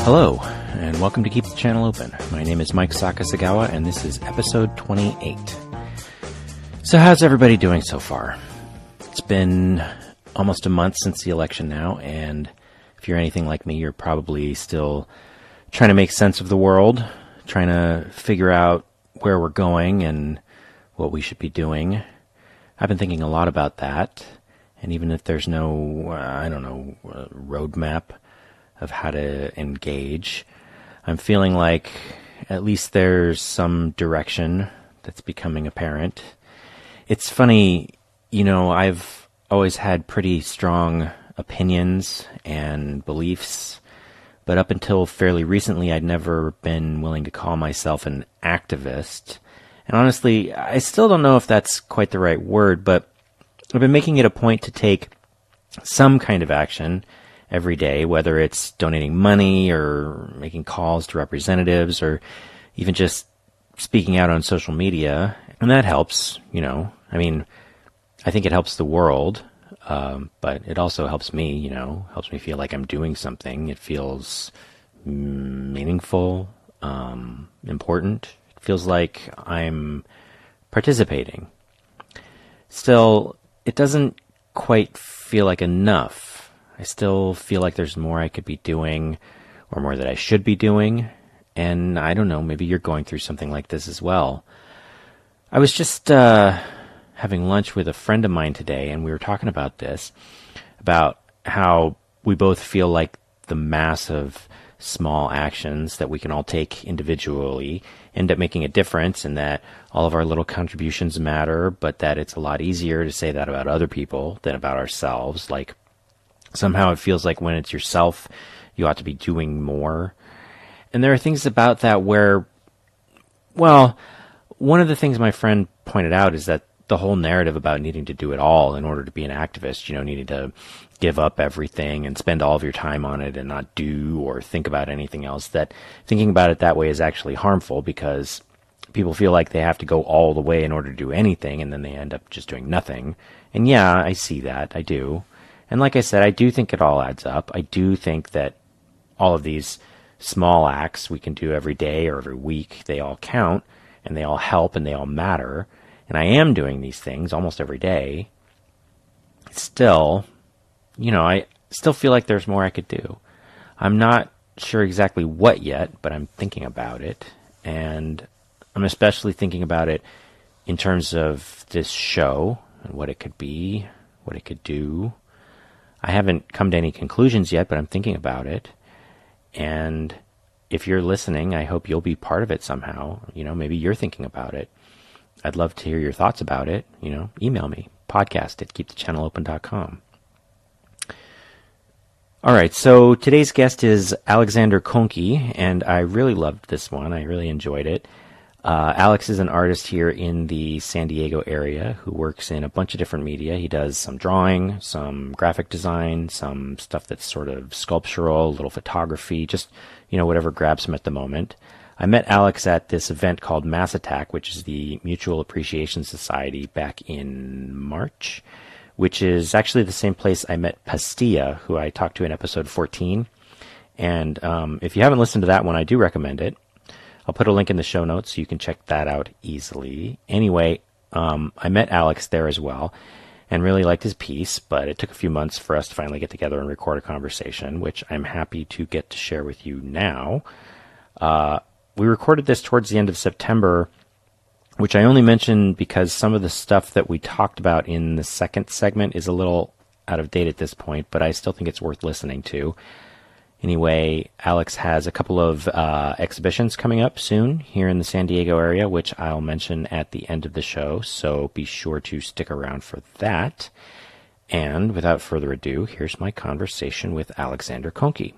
Hello, and welcome to Keep the Channel Open. My name is Mike Sakasagawa, and this is episode 28. So how's everybody doing so far? It's been almost a month since the election now, and if you're anything like me, you're probably still trying to make sense of the world, trying to figure out where we're going and what we should be doing. I've been thinking a lot about that, and even if there's no, roadmap of how to engage, I'm feeling like at least there's some direction that's becoming apparent. It's funny, I've always had pretty strong opinions and beliefs, but up until fairly recently, I'd never been willing to call myself an activist. And honestly, I still don't know if that's quite the right word, but I've been making it a point to take some kind of action every day, whether it's donating money or making calls to representatives or even just speaking out on social media. And that helps, I think it helps the world, but it also helps me, helps me feel like I'm doing something. It feels meaningful, important. It feels like I'm participating. Still, it doesn't quite feel like enough. I still feel like there's more I could be doing or more that I should be doing. And I don't know, maybe you're going through something like this as well. I was just having lunch with a friend of mine today, and we were talking about this, about how we both feel like the mass of small actions that we can all take individually end up making a difference, and that all of our little contributions matter, but that it's a lot easier to say that about other people than about ourselves. Like, somehow it feels like when it's yourself, you ought to be doing more. And there are things about that where, well, one of the things my friend pointed out is that the whole narrative about needing to do it all in order to be an activist, needing to give up everything and spend all of your time on it and not do or think about anything else, that thinking about it that way is actually harmful because people feel like they have to go all the way in order to do anything, and then they end up just doing nothing. And yeah, I see that. I do. And like I said, I do think it all adds up. I do think that all of these small acts we can do every day or every week, they all count, and they all help, and they all matter. And I am doing these things almost every day. Still, I still feel like there's more I could do. I'm not sure exactly what yet, but I'm thinking about it. And I'm especially thinking about it in terms of this show and what it could be, what it could do. I haven't come to any conclusions yet, but I'm thinking about it. And if you're listening, I hope you'll be part of it somehow. Maybe you're thinking about it. I'd love to hear your thoughts about it. Email me, podcast@keepthechannelelopen.com. All right, so today's guest is Alexander Kohnke, and I really loved this one. I really enjoyed it. Alex is an artist here in the San Diego area who works in a bunch of different media. He does some drawing, some graphic design, some stuff that's sort of sculptural, a little photography, just, whatever grabs him at the moment. I met Alex at this event called Mass Attack, which is the Mutual Appreciation Society, back in March, which is actually the same place I met Pastilla, who I talked to in episode 14. And if you haven't listened to that one, I do recommend it. I'll put a link in the show notes so you can check that out easily. Anyway, I met Alex there as well and really liked his piece, but it took a few months for us to finally get together and record a conversation, which I'm happy to get to share with you now. We recorded this towards the end of September, which I only mention because some of the stuff that we talked about in the second segment is a little out of date at this point, but I still think it's worth listening to. Anyway, Alex has a couple of exhibitions coming up soon here in the San Diego area, which I'll mention at the end of the show, so be sure to stick around for that. And without further ado, here's my conversation with Alexander Kohnke.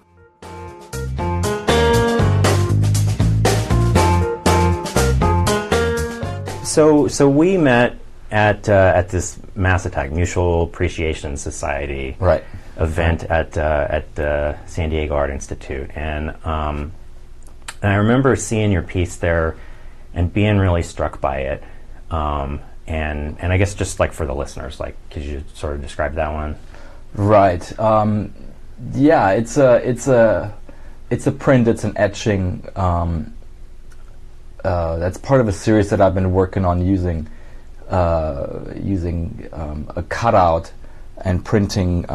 So we met at this Mass Attack Mutual Appreciation Society event at the San Diego Art Institute, and I remember seeing your piece there and being really struck by it. And I guess just like for the listeners, like could you sort of describe that one? Right. Yeah, it's a it's a print. It's an etching. That's part of a series that I've been working on using a cutout and printing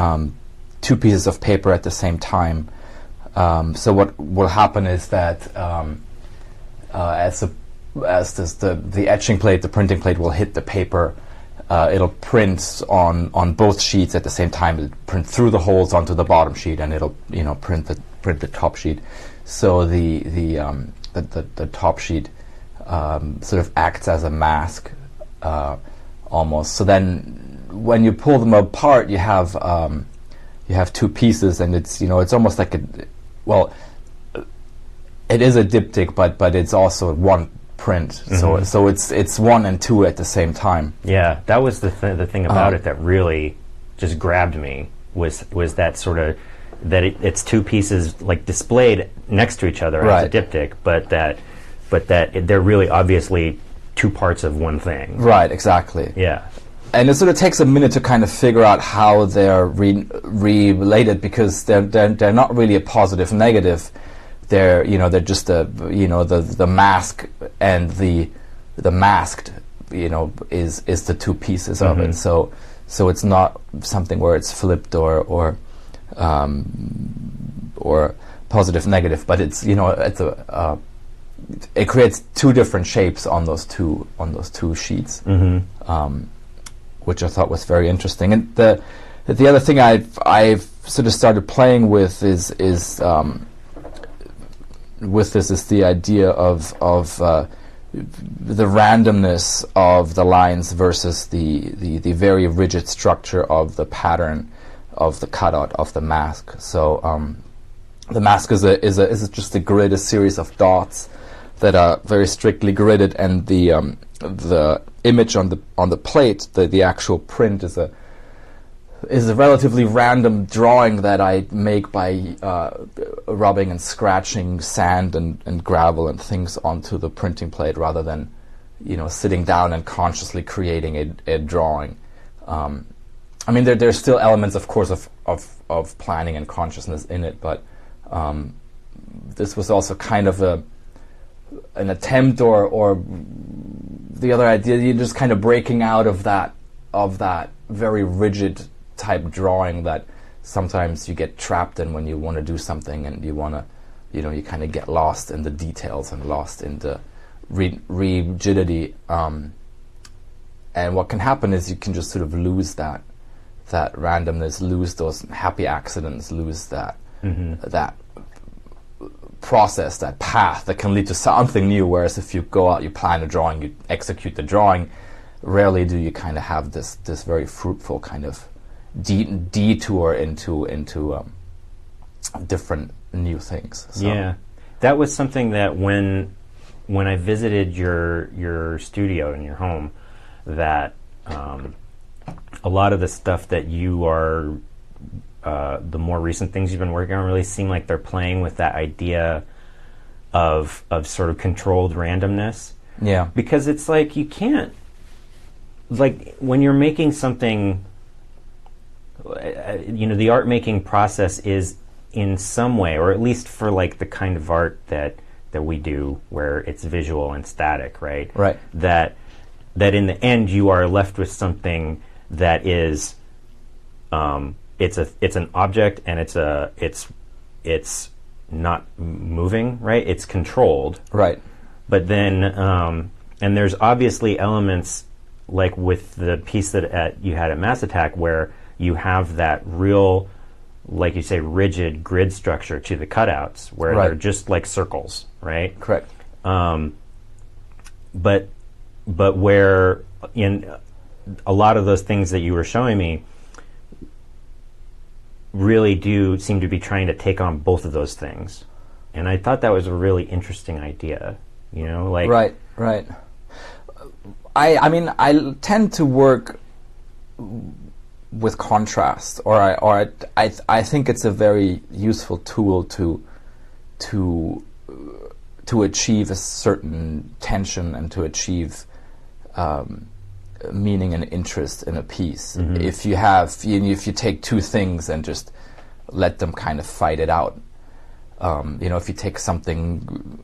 2 pieces of paper at the same time. So what will happen is that as the etching plate, the printing plate will hit the paper, it'll print on both sheets at the same time. It'll print through the holes onto the bottom sheet, and it'll print the top sheet. So the top sheet sort of acts as a mask almost. So then when you pull them apart, you have 2 pieces, and it's almost like it is a diptych, but it's also one print. Mm-hmm. So it's 1 and 2 at the same time. Yeah, that was the thing about it that really just grabbed me was that sort of that it's 2 pieces like displayed next to each other as a diptych, but that they're really obviously 2 parts of one thing. Right, exactly. Yeah. And it sort of takes a minute to kind of figure out how they're related, because they're not really a positive negative. They're just the mask, and the masked is the 2 pieces of it. So it's not something where it's flipped or positive negative, but it's it creates 2 different shapes on those two sheets. Which I thought was very interesting. And the other thing I've sort of started playing with is the idea of the randomness of the lines versus the very rigid structure of the pattern of the cutout of the mask. So the mask is just a grid, a series of dots that are very strictly gridded, and the image on the plate, the actual print, is a relatively random drawing that I make by rubbing and scratching sand and gravel and things onto the printing plate, rather than sitting down and consciously creating a drawing. I mean, there's still elements, of course, of planning and consciousness in it, but this was also kind of an attempt, or the other idea, you're just kind of breaking out of that very rigid type drawing that sometimes you get trapped in when you want to do something, and you want to, you kind of get lost in the details and lost in the rigidity. And what can happen is you can just sort of lose that randomness, lose those happy accidents, lose that process, that path that can lead to something new. Whereas if you go out, you plan a drawing, you execute the drawing, rarely do you kind of have this very fruitful kind of detour into different new things. So. Yeah, that was something that when I visited your studio in your home, that a lot of the stuff that you are the more recent things you've been working on really seem like they're playing with that idea of sort of controlled randomness. Yeah. Because it's like you can't, like when you're making something, the art making process is in some way, or at least for like the kind of art that we do where it's visual and static, right? Right. That in the end you are left with something that is it's an object, and it's not moving, right? It's controlled, right? But then and there's obviously elements like with the piece that you had at Mass Attack, where you have that real, like you say, rigid grid structure to the cutouts, where they're just like circles, right? Correct. But where in a lot of those things that you were showing me really do seem to be trying to take on both of those things, and I thought that was a really interesting idea. Like right. I mean, I tend to work with contrast, or I think it's a very useful tool to achieve a certain tension and to achieve meaning and interest in a piece. Mm-hmm. If you take 2 things and just let them kind of fight it out, If you take something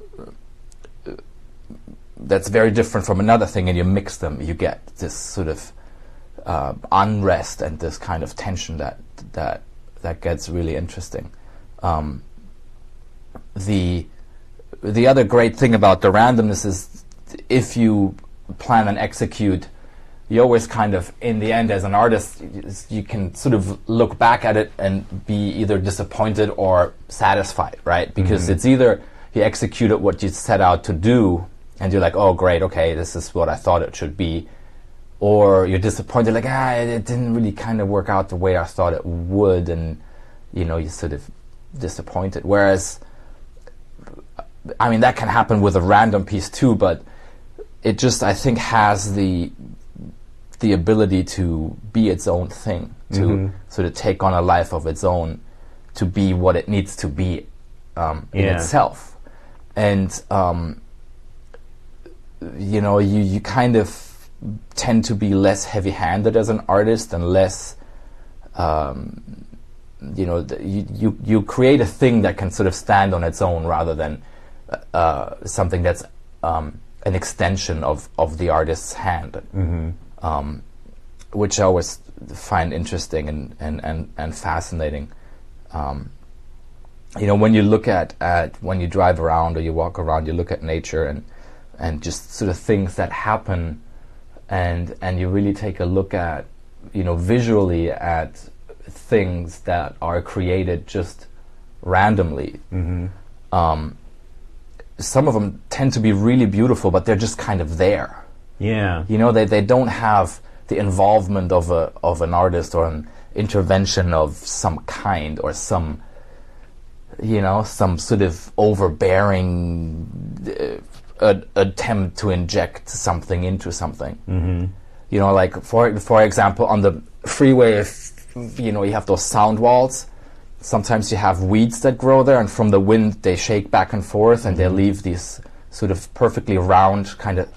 that's very different from another thing and you mix them, you get this sort of unrest and this kind of tension that gets really interesting. The other great thing about the randomness is if you plan and execute, you always kind of, in the end, as an artist, you can sort of look back at it and be either disappointed or satisfied, right? Because it's either you executed what you set out to do and you're like, oh, great, okay, this is what I thought it should be. Or you're disappointed, like, it didn't really kind of work out the way I thought it would, and, you're sort of disappointed. Whereas, I mean, that can happen with a random piece too, but it just, I think, has the ability to be its own thing, to sort of take on a life of its own, to be what it needs to be in itself. And, you kind of tend to be less heavy-handed as an artist and less, you create a thing that can sort of stand on its own rather than something that's an extension of the artist's hand, which I always find interesting and fascinating. When you look at when you drive around or you walk around, you look at nature and just sort of things that happen, and you really take a look at, visually at things that are created just randomly. Some of them tend to be really beautiful, but they're just kind of there. Yeah. They don't have the involvement of an artist or an intervention of some kind or some sort of overbearing attempt to inject something into something. Like for example, on the freeway, if you have those sound walls, sometimes you have weeds that grow there, and from the wind they shake back and forth, and they leave these sort of perfectly round kind of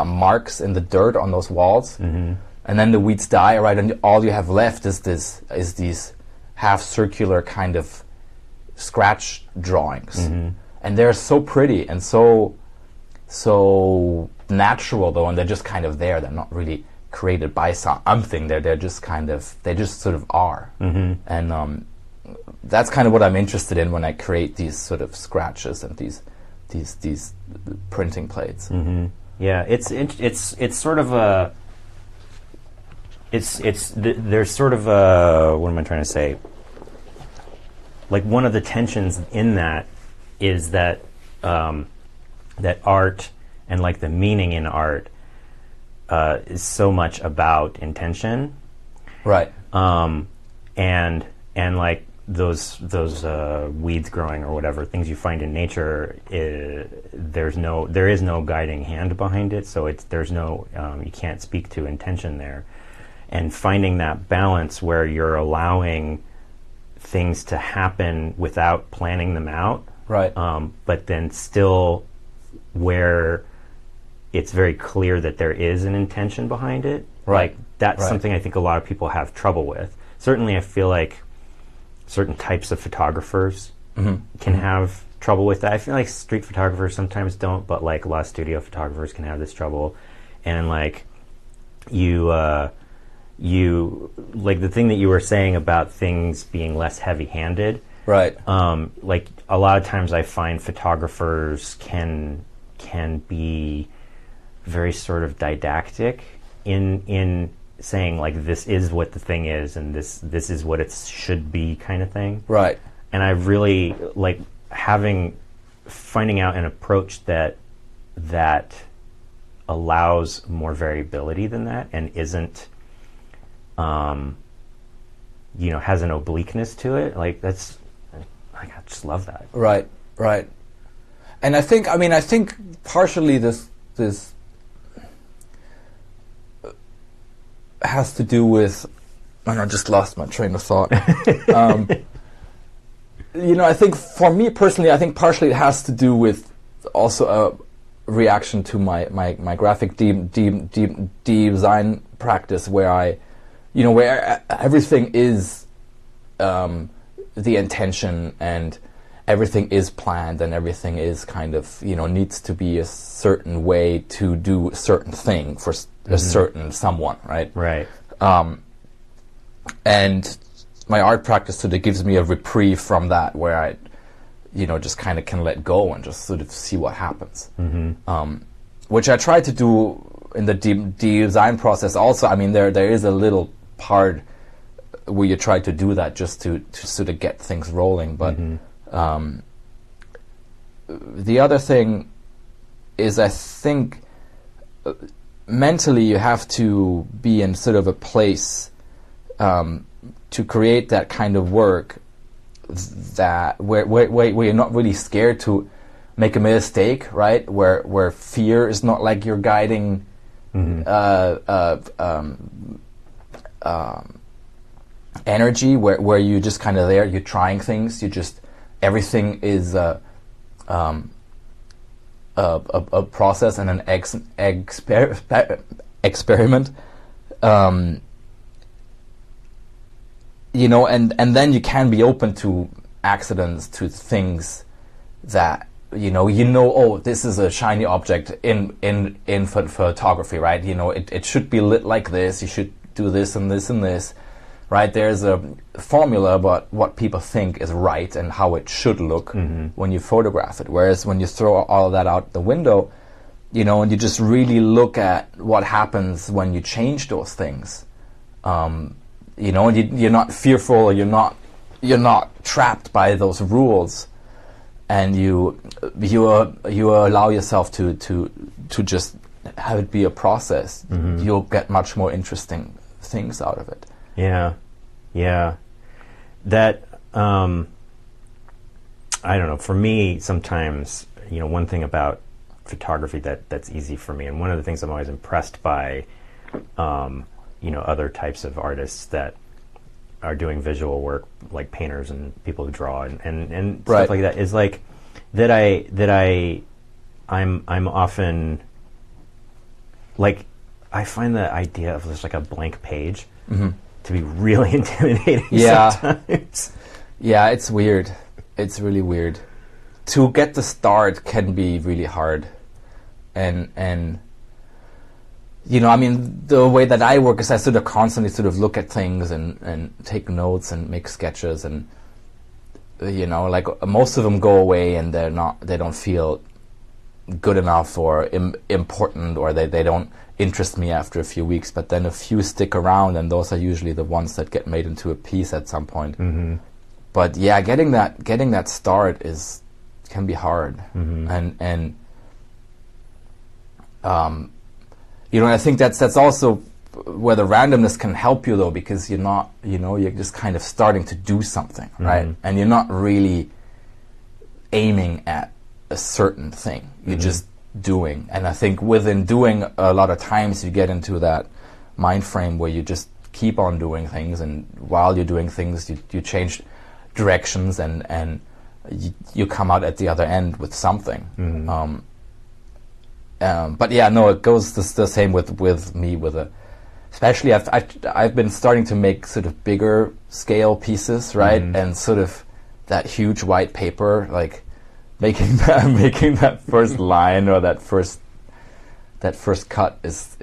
marks in the dirt on those walls. And then the weeds die, right, and all you have left is these half circular kind of scratch drawings. And they're so pretty and so natural, though, and they're just kind of there. They're not really created by something. They're just kind of, they just sort of are. And that's kind of what I'm interested in when I create these sort of scratches and these printing plates. Yeah, it's sort of a, there's sort of a, what am I trying to say? Like, one of the tensions in that is that that art and like the meaning in art is so much about intention, right? And like those weeds growing or whatever things you find in nature, there is no guiding hand behind it, so there's no you can't speak to intention there, and finding that balance where you're allowing things to happen without planning them out, right? But then still where it's very clear that there is an intention behind it. Right. Like, that's something I think a lot of people have trouble with. Certainly I feel like certain types of photographers can have trouble with that. I feel like street photographers sometimes don't, but like a lot of studio photographers can have this trouble. And like you like the thing that you were saying about things being less heavy-handed, right? Like a lot of times I find photographers can be very sort of didactic in saying like, this is what the thing is and this is what it should be, kind of thing. Right. And I really like finding out an approach that allows more variability than that and isn't has an obliqueness to it. Like, that's, I just love that. Right. And I think partially this has to do with, and I just lost my train of thought. I think for me personally, I think partially it has to do with also a reaction to my graphic design practice, where where everything is the intention, and everything is planned and everything is kind of, needs to be a certain way to do a certain thing for a certain someone, right? Right. And my art practice sort of gives me a reprieve from that, where I, just kind of can let go and just sort of see what happens. Which I try to do in the design process also. I mean, there is a little part where you try to do that just to sort of get things rolling. But the other thing is, I think mentally you have to be in sort of a place to create that kind of work that where you're not really scared to make a mistake, right? Where fear is not like your guiding energy, where you just kind of there, you're trying things, everything is a process and an experiment. And then you can be open to accidents, to things that oh, this is a shiny object in photography, right? It should be lit like this. You should do this and this and this, right? There's a formula about what people think is right and how it should look when you photograph it. Whereas when you throw all of that out the window, and you just really look at what happens when you change those things, and you're not fearful, or you're not trapped by those rules, and you allow yourself to just have it be a process. You'll get much more interesting things out of it. Yeah. That I don't know. For me, sometimes one thing about photography that's easy for me, and one of the things I'm always impressed by, other types of artists that are doing visual work, like painters and people who draw and stuff like that, is like I'm often like, I find the idea of just like a blank page to be really intimidating sometimes. Yeah, it's weird. It's really weird. To get the start can be really hard. And I mean, the way that I work is I sort of constantly sort of look at things and take notes and make sketches, and like most of them go away and they don't feel good enough or important, or they don't interest me after a few weeks, but then a few stick around, and those are usually the ones that get made into a piece at some point. But yeah, getting that start can be hard. And I think that's also where the randomness can help you, though, because you're not, you're just kind of starting to do something, right? And you're not really aiming at a certain thing. You're just doing. And I think within doing, a lot of times you get into that mind frame where you just keep on doing things, and while you're doing things, you change directions, and you come out at the other end with something. But yeah, no, it goes the same with me. Especially I've been starting to make sort of bigger scale pieces, right? And sort of that huge white paper, like making that first line or that first cut is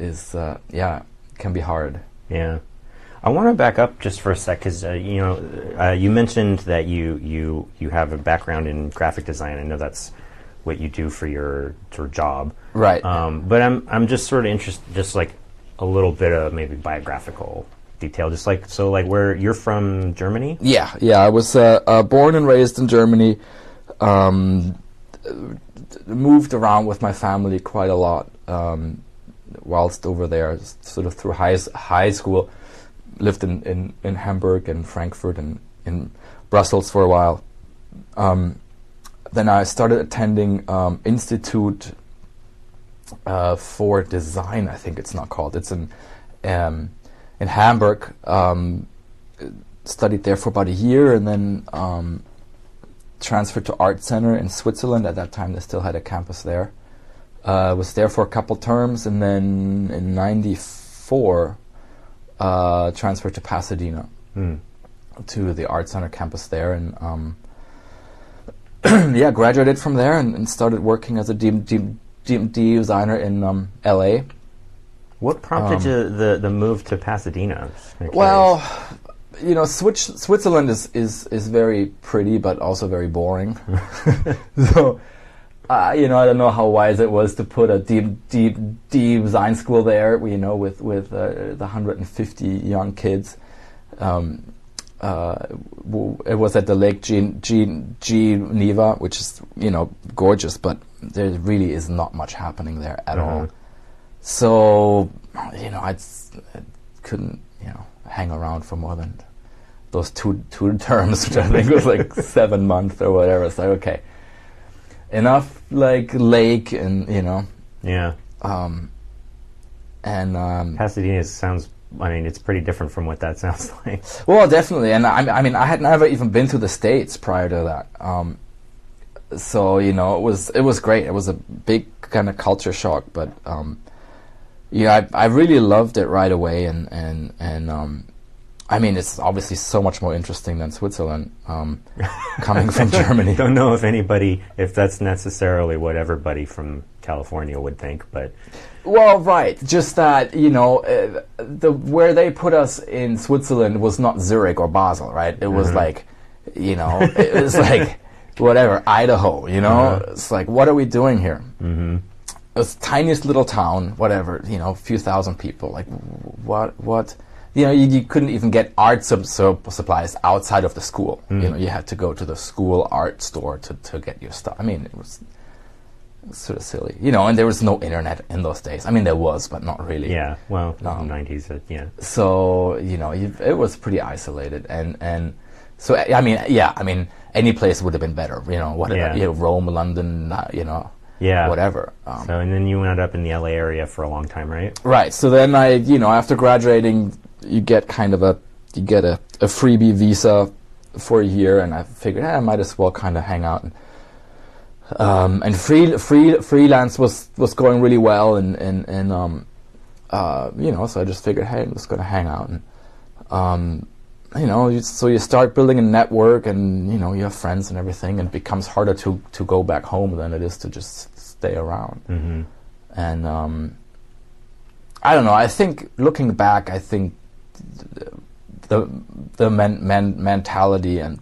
can be hard. Yeah. I want to back up just for a sec, because you mentioned that you have a background in graphic design. I know that's what you do for your sort of job, right? But I'm just sort of interested, just like a little bit of maybe biographical detail, just like where you're from, Germany. Yeah. I was born and raised in Germany. Moved around with my family quite a lot whilst over there, sort of through high school. Lived in Hamburg and Frankfurt and in Brussels for a while. Then I started attending Institute for Design, I think it's not called. It's in Hamburg. Studied there for about a year, and then transferred to Art Center in Switzerland. At that time, they still had a campus there. Was there for a couple terms, and then in '94 transferred to Pasadena to the Art Center campus there, and yeah, graduated from there and started working as a DMD designer in LA. What prompted the move to Pasadena? Well, you know, Switzerland is very pretty, but also very boring. So, you know, I don't know how wise it was to put a deep design school there. You know, with the 150 young kids. It was at the Lake Geneva, which is, you know, gorgeous, but there really is not much happening there at all. So, you know, I couldn't, you know, hang around for more than those two terms, which I think was like 7 months or whatever. It's like, okay, enough like lake and, you know. Yeah. Pasadena sounds, I mean, it's pretty different from what that sounds like. Well, definitely. And I mean, I had never even been to the States prior to that. So, you know, it was great. It was a big kind of culture shock, but yeah, I really loved it right away. And I mean, it's obviously so much more interesting than Switzerland, coming from Germany. Don't know if that's necessarily what everybody from California would think, but... Well, right. Just that, you know, where they put us in Switzerland was not Zurich or Basel, right? It was like, you know, it was like, whatever, Idaho, you know? It's like, what are we doing here? It's tiniest little town, whatever, you know, a few thousand people. Like, what? You know, you couldn't even get art supplies outside of the school. You know, you had to go to the school art store to get your stuff. I mean, it was sort of silly, you know, and there was no internet in those days. I mean, there was, but not really. Yeah, well, in the 90s, yeah. So, you know, it was pretty isolated, and so, I mean, yeah, I mean, any place would have been better, you know, you know, Rome, London, you know, whatever. So, and then you wound up in the LA area for a long time, right? Right, so then you know, after graduating, you get kind of a freebie visa for a year, and I figured, I might as well kind of hang out and freelance was going really well, and you know, so I just figured, hey, I'm just going to hang out, and you know, so you start building a network, and you know, you have friends and everything, and it becomes harder to go back home than it is to just stay around. And I don't know. I think looking back, I think the mentality and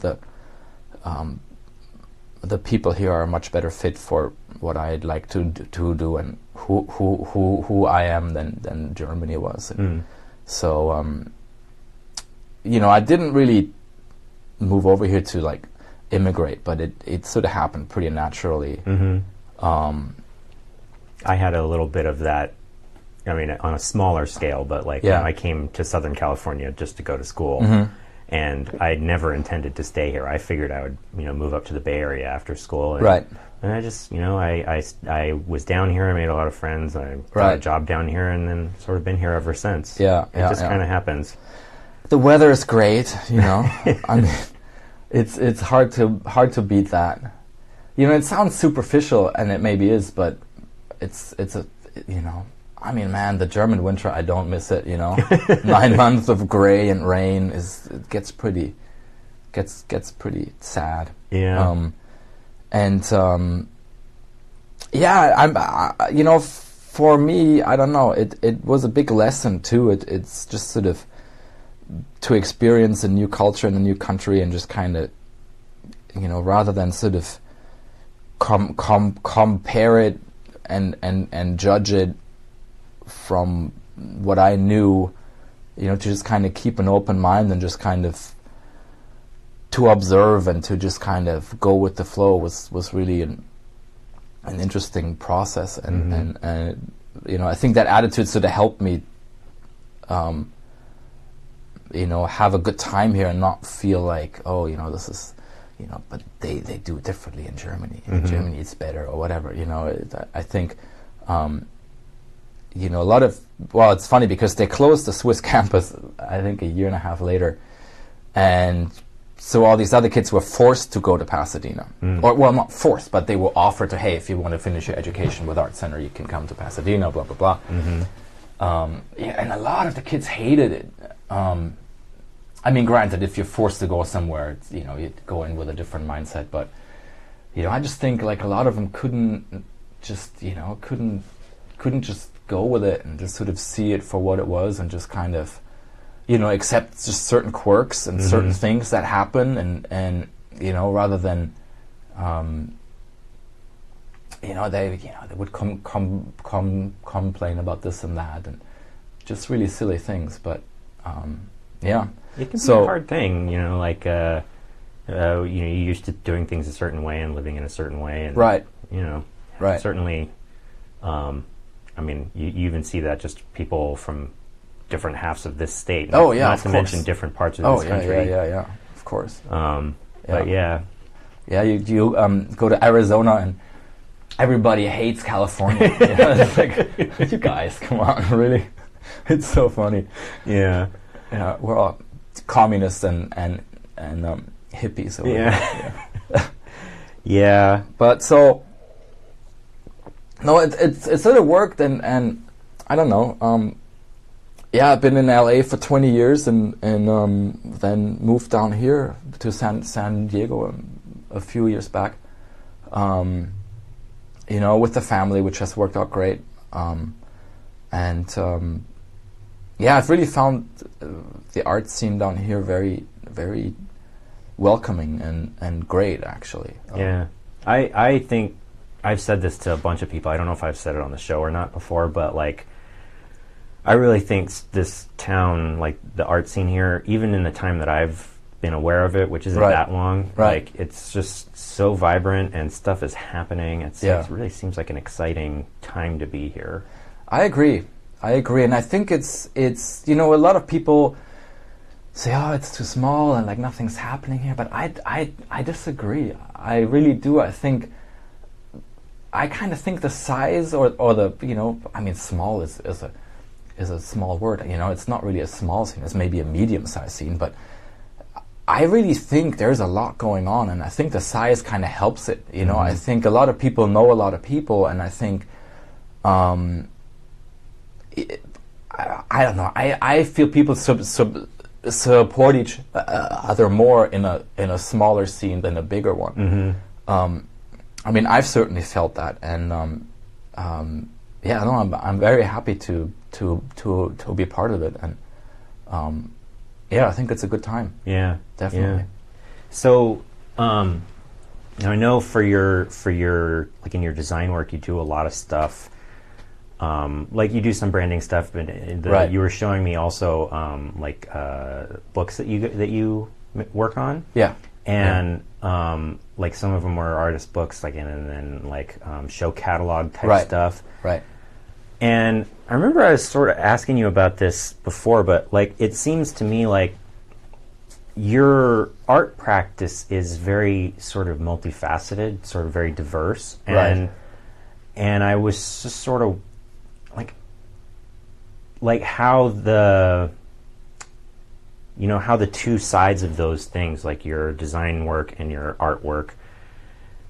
the people here are much better fit for what I'd like to do and who I am than Germany was. So, you know, I didn't really move over here to like immigrate, but it sort of happened pretty naturally. I had a little bit of that. I mean, on a smaller scale, but like, you know, I came to Southern California just to go to school. And I never intended to stay here. I figured I would, you know, move up to the Bay Area after school. And, and I just, you know, I was down here. I made a lot of friends. I got a job down here, and then sort of been here ever since. It just kind of happens. The weather is great, you know. I mean, it's hard to beat that. You know, it sounds superficial, and it maybe is, but it's a, you know. I mean, man, the German winter, I don't miss it, you know. 9 months of gray and rain gets pretty sad. Yeah. Yeah, you know, for me, I don't know, it was a big lesson too. It's just sort of to experience a new culture in a new country, and just kind of, you know, rather than sort of compare it and judge it from what I knew, you know, to just kind of keep an open mind and just kind of to observe and to just kind of go with the flow was really an interesting process, and you know, I think that attitude sort of helped me you know, have a good time here and not feel like, oh, you know, this is, you know, but they do it differently in Germany. In Germany it's better or whatever, you know. I think you know, a lot of, well, it's funny because they closed the Swiss campus, I think, 1.5 years later, and so all these other kids were forced to go to Pasadena. Or, well, not forced, but they were offered to, hey, if you want to finish your education with Art Center, you can come to Pasadena, blah, blah, blah. Yeah, and a lot of the kids hated it. I mean, granted, if you're forced to go somewhere, you know, you go in with a different mindset, but I just think like a lot of them couldn't just go with it and just sort of see it for what it was and just kind of, accept just certain quirks and certain things that happen and rather than, they would complain about this and that and just really silly things. But yeah, it can be a hard thing, like you're used to doing things a certain way and living in a certain way, and right. Certainly. I mean, you even see that just people from different halves of this state. Not to mention different parts of this country. Yeah, of course. But yeah, you go to Arizona and everybody hates California. It's like, you guys, come on, really? It's so funny. Yeah, we're all communists and hippies. Yeah. But so. No, it sort of worked, and I don't know. I've been in LA for 20 years, and then moved down here to San Diego a few years back. With the family, which has worked out great. I've really found the art scene down here very, very welcoming and great, actually. I think. I've said this to a bunch of people. I don't know if I've said it on the show or not before, but like, I really think this town, like the art scene here, even in the time that I've been aware of it, which isn't that long, like it's just so vibrant and stuff is happening. It really seems like an exciting time to be here. I agree, and I think it's a lot of people say, oh, it's too small and like nothing's happening here, but I disagree. I really do. I kind of think the size or the, small is a small word. It's not really a small scene. It's maybe a medium-sized scene, but I really think there's a lot going on, and I think the size kind of helps it. I think a lot of people know a lot of people, and I think, I don't know. I feel people support each other more in a smaller scene than a bigger one. I've certainly felt that, and I'm very happy to be part of it, and I think it's a good time. Yeah, definitely. Yeah. So, I know for your like in your design work, you do a lot of stuff. Like you do some branding stuff, but you were showing me also books that you work on. Yeah. And like some of them were artist books, like and then show catalog type stuff. Right. And I remember I was sort of asking you about this before, but like it seems to me like your art practice is very sort of multifaceted, sort of very diverse, and I was just sort of like how the two sides of those things, like your design work and your artwork,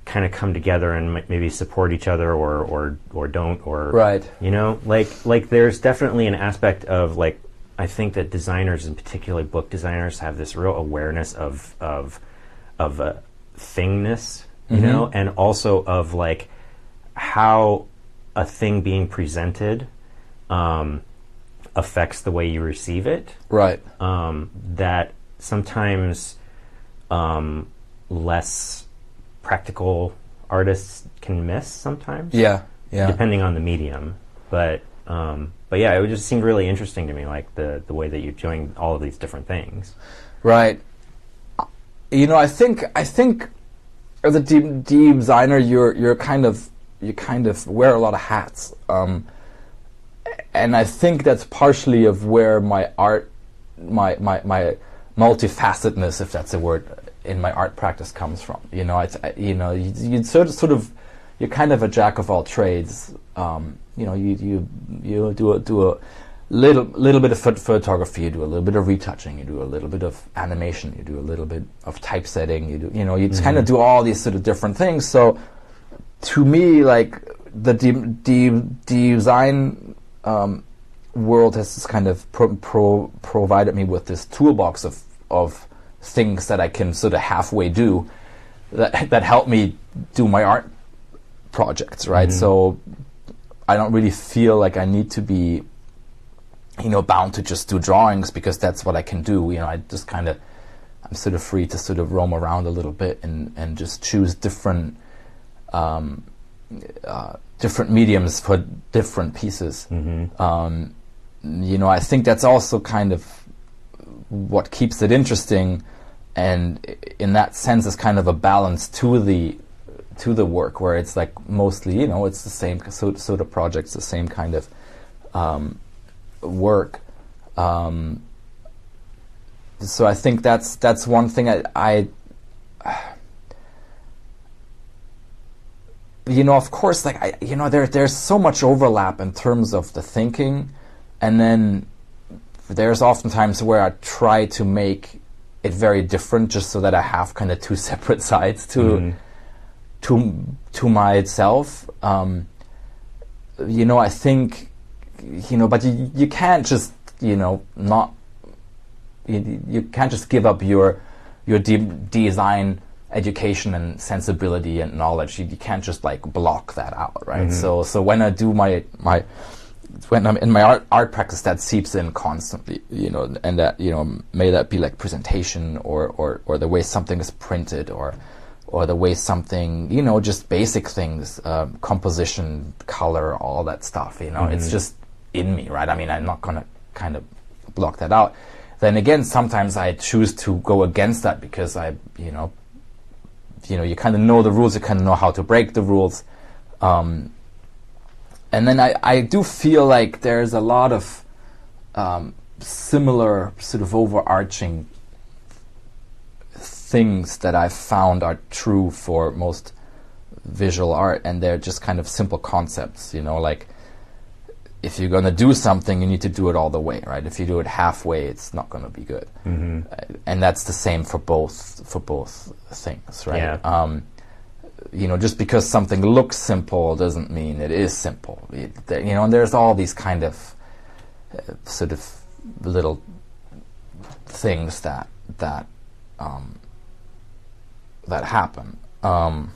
kind of come together and maybe support each other or don't, or like there's definitely an aspect of like, I think that designers, and particularly book designers, have this real awareness of a thingness, and also of like how a thing being presented affects the way you receive it. Right. That sometimes less practical artists can miss sometimes. Yeah. Depending on the medium. But yeah, it just seemed really interesting to me, like the way that you're doing all of these different things. Right. I think as a designer, you kind of wear a lot of hats. And I think that's partially of where my art, my multifacetedness, if that's a word, in my art practice comes from. You sort of you're kind of a jack of all trades. You do a little bit of photography, you do a little bit of retouching, you do a little bit of animation, you do a little bit of typesetting, you kind of do all these sort of different things. So to me, like the design world has just kind of provided me with this toolbox of things that I can sort of halfway do, that help me do my art projects, right? So I don't really feel like I need to be, bound to just do drawings because that's what I can do. I just I'm sort of free to sort of roam around a little bit and just choose different mediums for different pieces. I think that's also kind of what keeps it interesting, and in that sense is kind of a balance to the work, where it's like mostly it's the same sort of projects, the same kind of work. So I think that's one thing I of course, like there's so much overlap in terms of the thinking, and then there's often times where I try to make it very different, just so that I have kind of two separate sides to myself. I think but you can't just not you can't just give up your design education and sensibility and knowledge. You can't just like block that out, right? So when I do my when I'm in my art practice, that seeps in constantly, and that may that be like presentation or the way something is printed or the way something just basic things, composition, color, all that stuff. It's just in me, right? I mean, I'm not gonna kind of block that out. Then again, sometimes I choose to go against that because you kind of know the rules, you kind of know how to break the rules. And then I do feel like there's a lot of similar sort of overarching things that I've found are true for most visual art, and they're just kind of simple concepts, like if you're going to do something, you need to do it all the way, right? If you do it halfway, it's not going to be good. And that's the same for both things, right? Yeah. Just because something looks simple doesn't mean it is simple. And there's all these kind of sort of little things that happen. And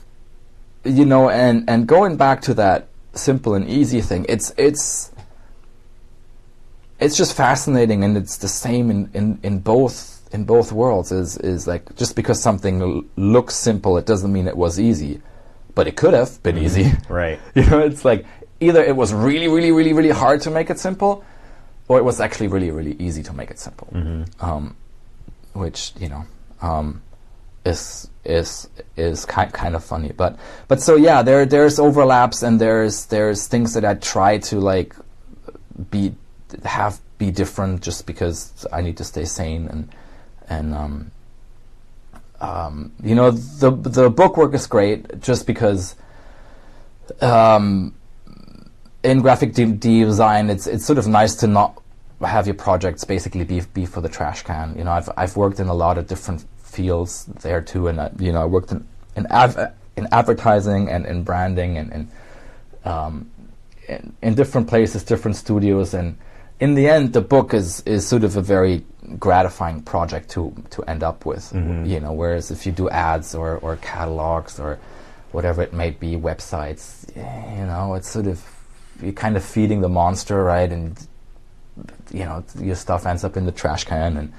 going back to that simple and easy thing, it's just fascinating, and it's the same in both worlds. Is like, just because something looks simple, it doesn't mean it was easy, but it could have been easy. Right. It's like either it was really, really, really, really hard to make it simple, or it was actually really, really easy to make it simple. Which is kind of funny, but so yeah, there's overlaps, and there's things that I try to like be different just because I need to stay sane, and the bookwork is great just because in graphic design it's sort of nice to not have your projects basically be for the trash can. I've worked in a lot of different fields there too, and I worked in advertising and in branding and in different places, different studios, and in the end, the book is sort of a very gratifying project to end up with. Whereas if you do ads or catalogs or whatever it may be, websites, it's sort of, you're kind of feeding the monster, right? And your stuff ends up in the trash can, and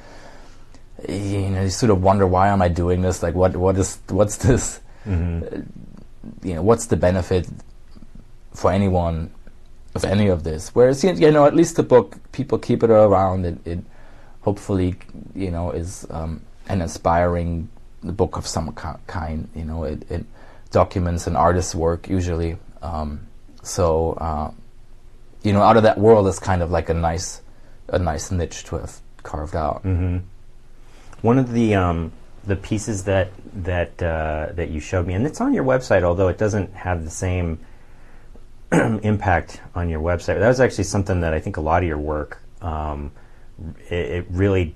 you sort of wonder, why am I doing this? Like, what's this? What's the benefit for anyone of any of this? Whereas at least the book, people keep it around. It hopefully is an inspiring book of some kind. It documents an artist's work usually. So out of that world is kind of like a nice niche to have carved out. One of the pieces that you showed me, and it's on your website, although it doesn't have the same impact on your website. That was actually something that I think a lot of your work, it really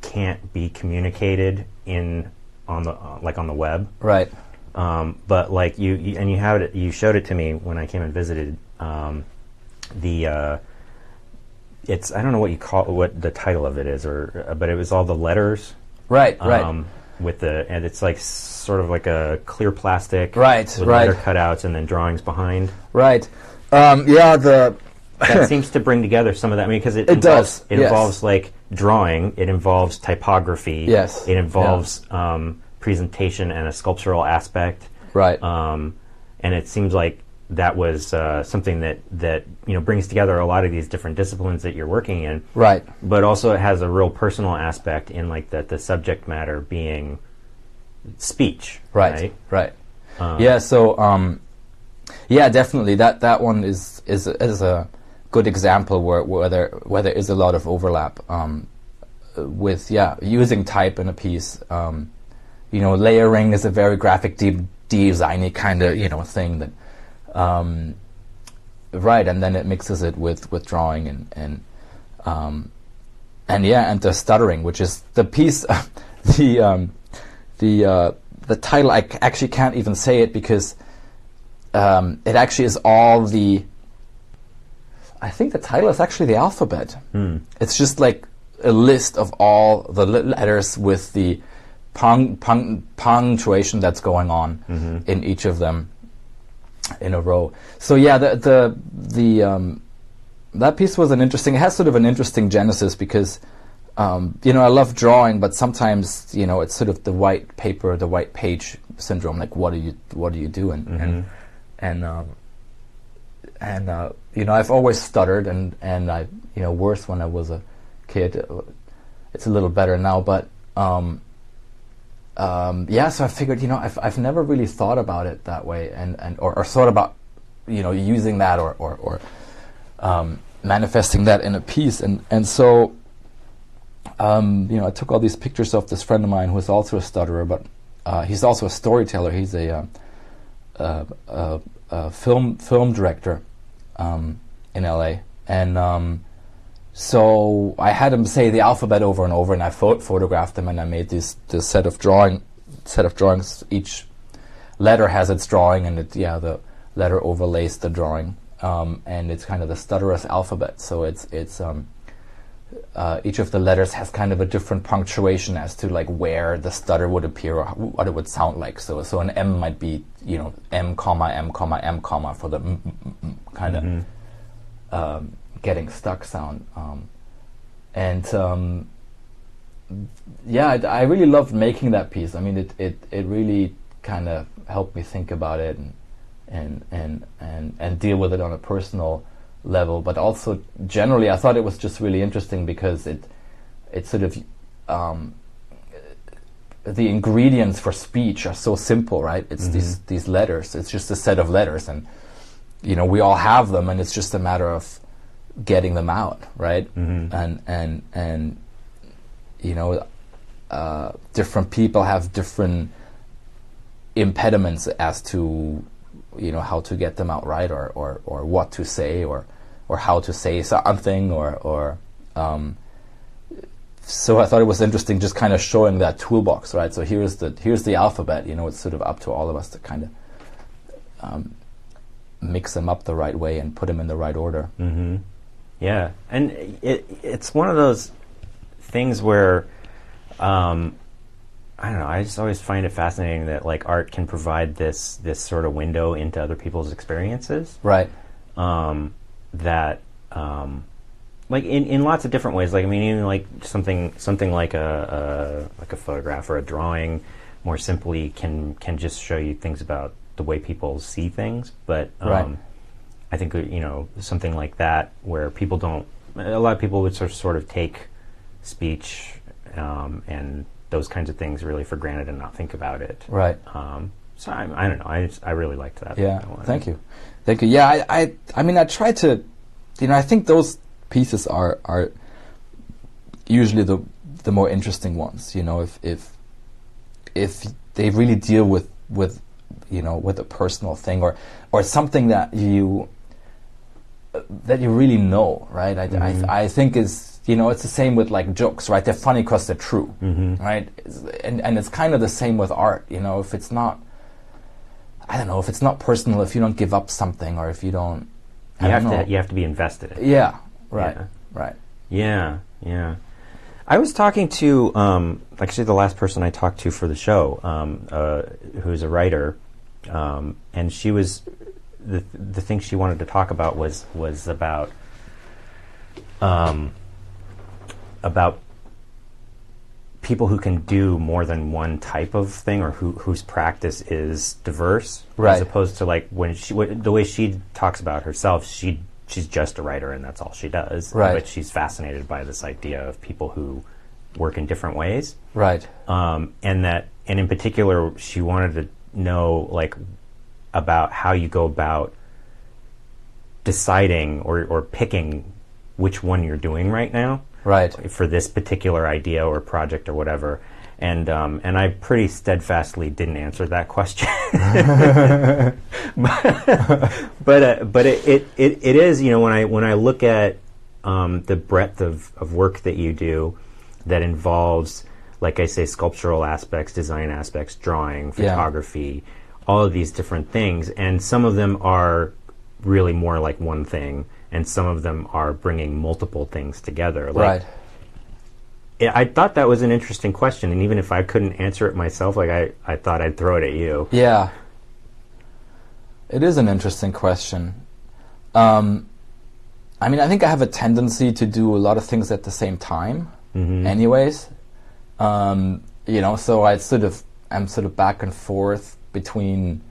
can't be communicated on the web. Right. But like you showed it to me when I came and visited. It's, I don't know what the title of it is, but it was all the letters. Right. and it's like sort of like a clear plastic, right? With letter cutouts and then drawings behind, right? That seems to bring together some of that. I mean, because it involves like drawing, it involves typography, yes, it involves presentation and a sculptural aspect, right? And it seems like that was something that brings together a lot of these different disciplines that you're working in, right? But also it has a real personal aspect in like the subject matter being speech, right? Yeah. So yeah, definitely that one is a good example where there is a lot of overlap with using type in a piece. Layering is a very graphic designy kind of thing that. Right, and then it mixes it with drawing and the stuttering, which is the piece. The title, I actually can't even say it because it actually is all the. I think the title is actually the alphabet. It's just like a list of all the letters with the punctuation that's going on in each of them. In a row. So yeah, the that piece was it has sort of an interesting genesis because I love drawing, but sometimes it's sort of the white paper, the white page syndrome. Like what do you do? And I've always stuttered and I worse when I was a kid. It's a little better now, but so I figured, I've never really thought about it that way, or thought about, using that or manifesting that in a piece, and so, I took all these pictures of this friend of mine who is also a stutterer, but he's also a storyteller. He's a film director in LA, and so I had him say the alphabet over and over, and I photographed him, and I made this set of drawings. Each letter has its drawing, and the letter overlays the drawing, and it's kind of the stutterers alphabet. So it's each of the letters has kind of a different punctuation as to like where the stutter would appear or what it would sound like. So an M might be M comma M comma M comma for the kind of getting stuck sound, I really loved making that piece. I mean, it really kind of helped me think about it and deal with it on a personal level, but also generally I thought it was just really interesting because it sort of the ingredients for speech are so simple, right? It's these letters. It's just a set of letters, and we all have them, and it's just a matter of getting them out, right? And different people have different impediments as to how to get them out right, or what to say, or how to say something, or so I thought it was interesting just kind of showing that toolbox, right? So here's the alphabet. It's sort of up to all of us to kind of mix them up the right way and put them in the right order. Yeah, and it's one of those things where I don't know. I just always find it fascinating that like art can provide this sort of window into other people's experiences, right? That like in lots of different ways. Like I mean, even like something like a photograph or a drawing, more simply can just show you things about the way people see things. But right. I think something like that where a lot of people would sort of take speech and those kinds of things really for granted and not think about it. Right. So I don't know. I really liked that. Yeah. Thank you. Yeah. I mean, I try to, I think those pieces are usually the more interesting ones. If they really deal with a personal thing or something that you really know, right? I think is. It's the same with like jokes, right? They're funny because they're true, right? And it's kind of the same with art. If it's not, I don't know, if it's not personal, if you don't give up something, or if you don't, you have to be invested in it. Yeah, right, right. Yeah, yeah. I was talking to actually the last person I talked to for the show, who's a writer, and she was the thing she wanted to talk about was about people who can do more than one type of thing, or whose practice is diverse, as opposed to like when the way she talks about herself, she's just a writer and that's all she does. But she's fascinated by this idea of people who work in different ways. And in particular, she wanted to know like about how you go about deciding or picking which one you're doing right now. For this particular idea or project or whatever. And I pretty steadfastly didn't answer that question. but it is, you know, when I look at the breadth of work that you do that involves, like I say, sculptural aspects, design aspects, drawing, photography, all of these different things, and some of them are really more like one thing, and some of them are bringing multiple things together. Like, I thought that was an interesting question, and even if I couldn't answer it myself, like I thought I'd throw it at you. Yeah. It is an interesting question. I mean, I think I have a tendency to do a lot of things at the same time, anyways. You know, so I'm sort of back and forth between,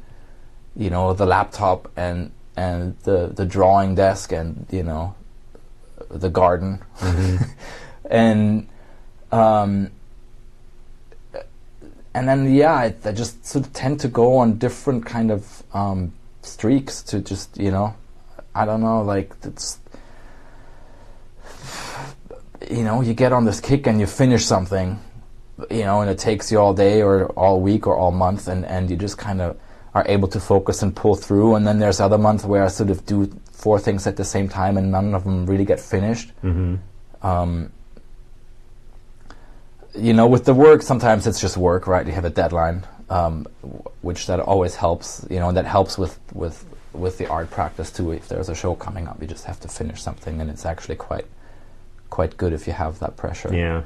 you know, the laptop and the drawing desk and, you know, the garden. And then I just sort of tend to go on different kind of streaks to just, you know, I don't know, like it's, you know, you get on this kick and you finish something, you know, and it takes you all day or all week or all month, and you just kind of are able to focus and pull through. And then there's other months where I sort of do 4 things at the same time and none of them really get finished. You know, with the work, sometimes it's just work, right? You have a deadline, which that always helps, you know, and that helps with the art practice too. If there's a show coming up, you just have to finish something, and it's actually quite good if you have that pressure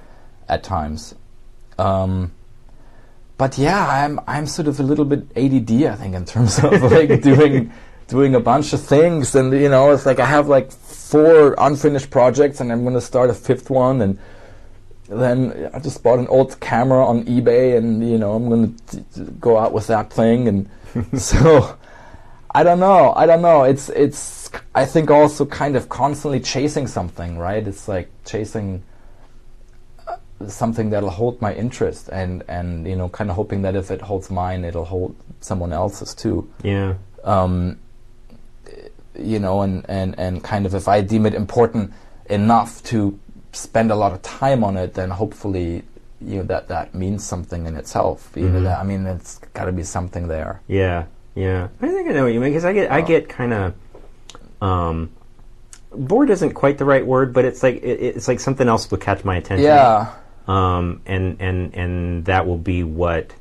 at times. But yeah, I'm sort of a little bit ADD, I think, in terms of like doing a bunch of things, and you know, it's like I have like 4 unfinished projects, and I'm going to start a 5th one, and then I just bought an old camera on eBay, and you know, I'm going to go out with that thing, and so I don't know. It's I think also kind of constantly chasing something, right? It's like chasing something that'll hold my interest, and you know, kind of hoping that if it holds mine, it'll hold someone else's too. You know, and kind of if I deem it important enough to spend a lot of time on it, then hopefully, you know, that means something in itself. You know, that, I mean, it's got to be something there. I think I know what you mean, because I get kind of bored isn't quite the right word, but it's like something else will catch my attention. And that will be what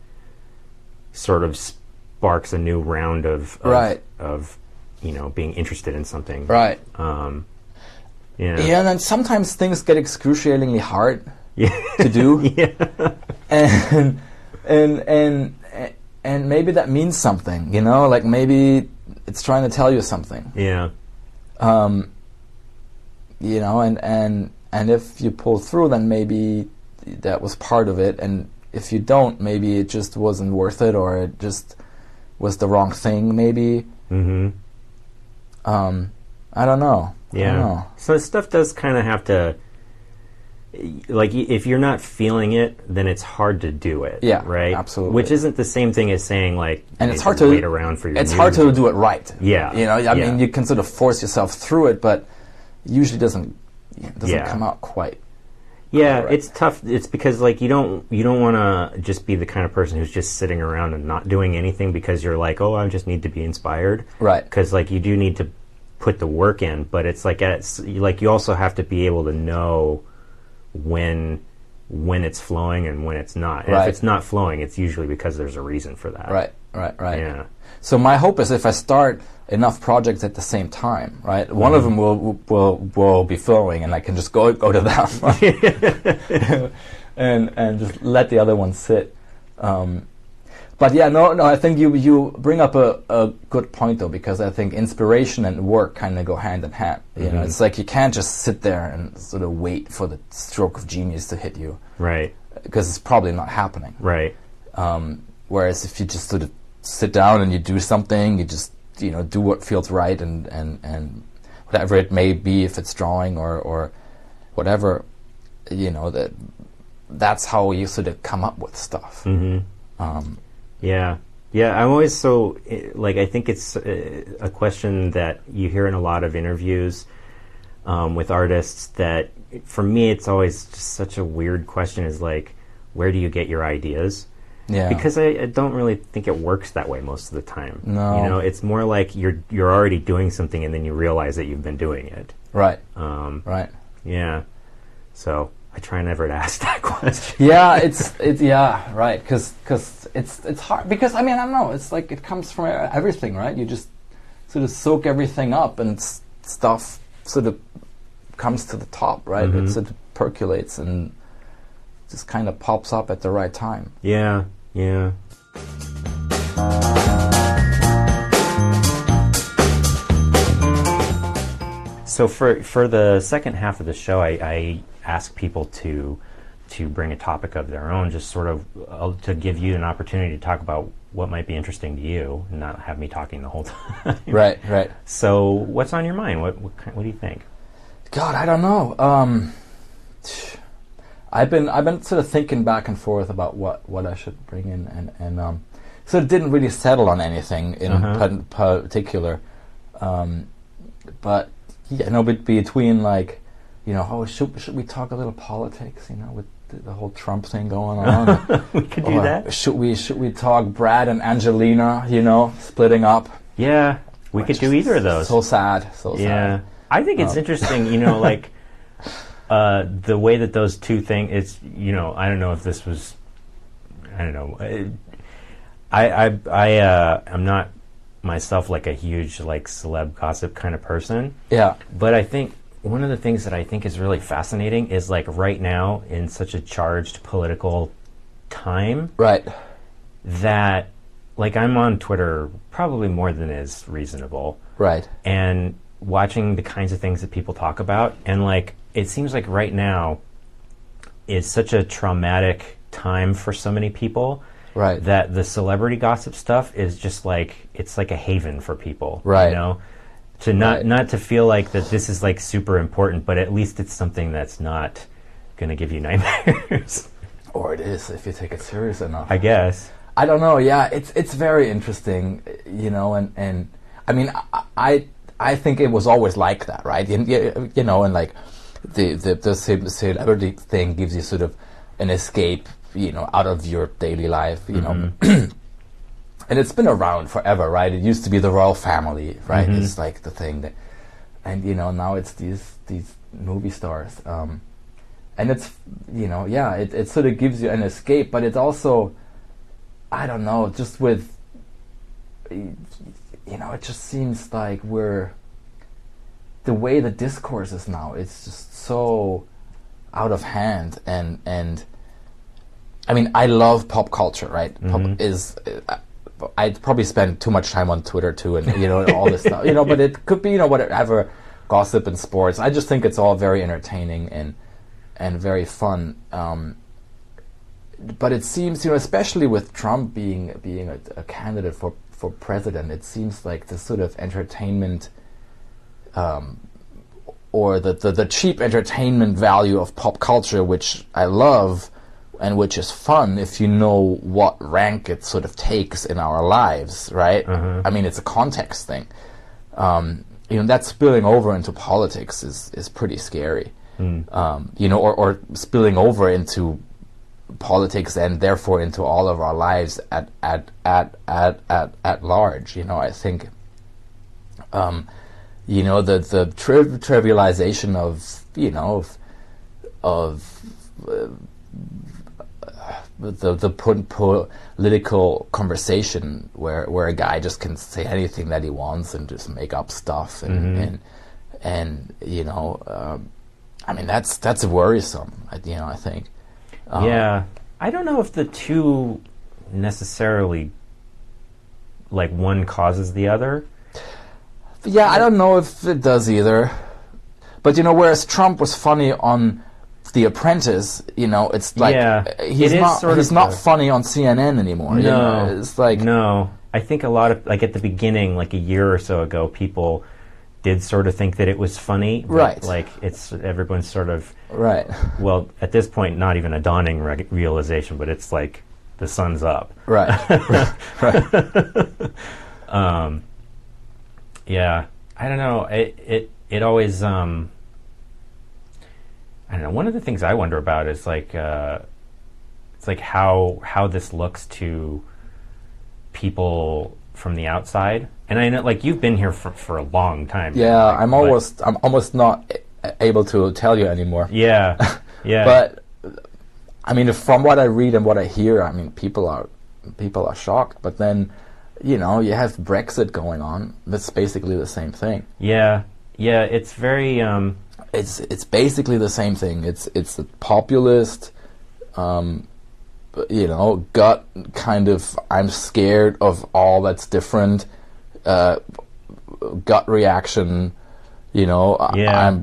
sort of sparks a new round of you know, being interested in something. And then sometimes things get excruciatingly hard to do. And maybe that means something, you know, like maybe it's trying to tell you something. You know, and if you pull through, then maybe that was part of it, and if you don't, maybe it just wasn't worth it, or it just was the wrong thing, maybe. I don't know. So stuff does kind of have to, like, if you're not feeling it, then it's hard to do it. Right? Absolutely. Which isn't the same thing as saying, like, and it's hard to wait around for your It's hard to do it right. You know, I mean, you can sort of force yourself through it, but usually doesn't come out quite. Right. It's tough. It's because, like, you don't want to just be the kind of person who's just sitting around and not doing anything because you're like, oh, I just need to be inspired. Because, like, you do need to put the work in, but it's like you also have to be able to know when it's flowing and when it's not. And if it's not flowing, it's usually because there's a reason for that. Right. So my hope is if I start enough projects at the same time, right? One of them will be flowing, and I can just go to that one, and just let the other one sit. But yeah, no, I think you bring up a good point though, because I think inspiration and work kind of go hand in hand. You know, it's like you can't just sit there and sort of wait for the stroke of genius to hit you, right? Because it's probably not happening, right? Whereas if you just sort of sit down and you do something, you just do what feels right, and whatever it may be, if it's drawing or whatever, that's how you sort of come up with stuff. Yeah. I'm always so I think it's a question that you hear in a lot of interviews with artists that, for me, it's always just such a weird question, is like, where do you get your ideas? Yeah. Because I don't really think it works that way most of the time. No. It's more like you're already doing something and then you realize that you've been doing it. Right. Right. Yeah. So I try never to ask that question. Yeah, yeah, right. Because it's hard. Because I don't know. It's like it comes from everything, right? You just sort of soak everything up, and stuff sort of comes to the top, right? It sort of percolates and just kind of pops up at the right time. Yeah. So for the second half of the show, I ask people to bring a topic of their own, just sort of to give you an opportunity to talk about what might be interesting to you, and not have me talking the whole time. Right. So what's on your mind? What do you think? God, I don't know. I've been sort of thinking back and forth about what I should bring in, and sort of didn't really settle on anything in particular. But between should we talk a little politics? With the whole Trump thing going on. We could do that. Should we talk Brad and Angelina? Splitting up. Yeah, we could do either of those. So sad. Yeah, I think it's interesting. The way that those two things, it's, I don't know if this was, I don't know. I'm not myself like a huge celeb gossip kind of person. Yeah. But I think one of the things that I think is really fascinating is right now, in such a charged political time. Right. That I'm on Twitter probably more than is reasonable. Right. And watching the kinds of things that people talk about, and it seems like right now is such a traumatic time for so many people, right, that the celebrity gossip stuff is just it's like a haven for people, right? To not to feel like that this is super important, but at least it's something that's not going to give you nightmares. Or it is, if you take it serious enough, I guess. I don't know. Yeah, it's very interesting, and I think it was always like that, right? And the celebrity thing gives you sort of an escape, out of your daily life, and it's been around forever, right? It used to be the royal family, right? It's the thing that, and now it's these movie stars, and it's it sort of gives you an escape, but it's also, I don't know, just with, it just seems like the way the discourse is now, it's just so out of hand, and I love pop culture, right? Pop is, I probably spend too much time on Twitter too, and all this stuff, but it could be whatever, gossip and sports. I just think it's all very entertaining and very fun. But it seems, especially with Trump being a candidate for president, it seems like the sort of entertainment, or the cheap entertainment value of pop culture, which I love and which is fun if you know what rank it sort of takes in our lives, right? It's a context thing. That spilling over into politics is pretty scary. Or spilling over into politics and therefore into all of our lives at large. I think the trivialization of political conversation where a guy just can say anything that he wants and just make up stuff and you know, I mean that's worrisome. You know, I think. Yeah, I don't know if the two necessarily, like, one causes the other. Yeah, I don't know if it does either. But, you know, whereas Trump was funny on The Apprentice, you know, it's like he's not funny on CNN anymore. No, you know? It's like no. I think a lot of, like, at the beginning, like a year or so ago, people did sort of think that it was funny. Right. Like, everyone's sort of right. Well, at this point, not even a dawning realization, but it's like the sun's up. Right. Right. Yeah, I don't know. It always I don't know. One of the things I wonder about is like it's like how this looks to people from the outside. And I know, like, you've been here for a long time. Yeah, like, I'm almost not able to tell you anymore. Yeah, yeah. But I mean, from what I read and what I hear, I mean, people are shocked. But then, you know, you have Brexit going on. That's basically the same thing. Yeah, yeah. It's very. It's basically the same thing. It's the populist, you know, gut kind of. I'm scared of all that's different. Gut reaction. You know, yeah.